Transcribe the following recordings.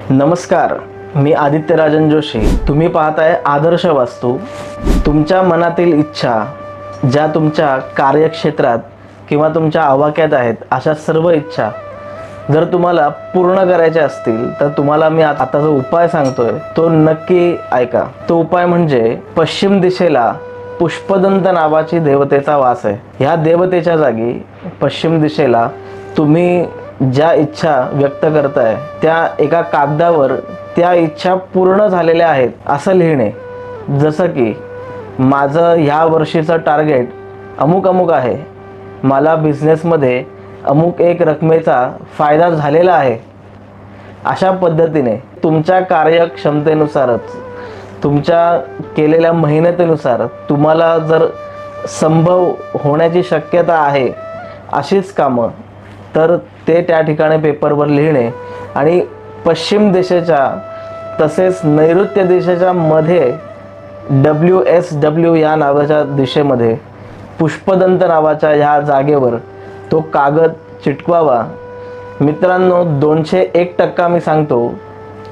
नमस्कार, मी आदित्य राजन जोशी. तुम्ही पाहताय आदर्श वास्तू. तुमच्या मनातील इच्छा ज्या तुमच्या कार्यक्षेत्रात किंवा तुमच्या आवाक्यात आहेत, अशा सर्व इच्छा जर तुम्हाला पूर्ण करायच्या असतील तर तुम्हाला मी आता जो उपाय सांगतोय तो नक्की ऐका. तो उपाय म्हणजे पश्चिम दिशेला पुष्पदंत नावाची देवतेचा वास आहे. ह्या देवतेच्या जागी पश्चिम दिशेला तुम्ही ज्या इच्छा व्यक्त करताय त्या एका कागदावर त्या इच्छा पूर्ण झालेल्या आहेत असं लिहिणे. जसं की माझं ह्या वर्षीचं टार्गेट अमुक आहे, मला बिझनेसमध्ये अमुक एक रकमेचा फायदा झालेला आहे. अशा पद्धतीने तुमच्या कार्यक्षमतेनुसारच, तुमच्या केलेल्या मेहनतीनुसार तुम्हाला जर संभव होण्याची शक्यता आहे अशीच कामं, तर ते त्या ठिकाणी पेपरवर लिहिणे आणि पश्चिम दिशेच्या तसेच नैऋत्य दिशेच्या मध्ये WSW या नावाच्या दिशेमध्ये पुष्पदंत नावाच्या ह्या जागेवर तो कागद चिटकवावा. मित्रांनो, 201% मी सांगतो,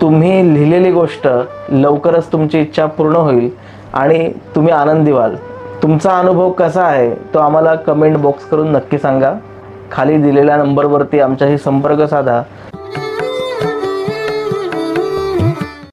तुम्ही लिहिलेली गोष्ट लवकरच तुमची इच्छा पूर्ण होईल आणि तुम्ही आनंदी व्हाल. तुमचा अनुभव कसा आहे तो आम्हाला कमेंट बॉक्स करून नक्की सांगा. खाली दिलेल्या नंबरवरती आमच्याशी संपर्क साधा.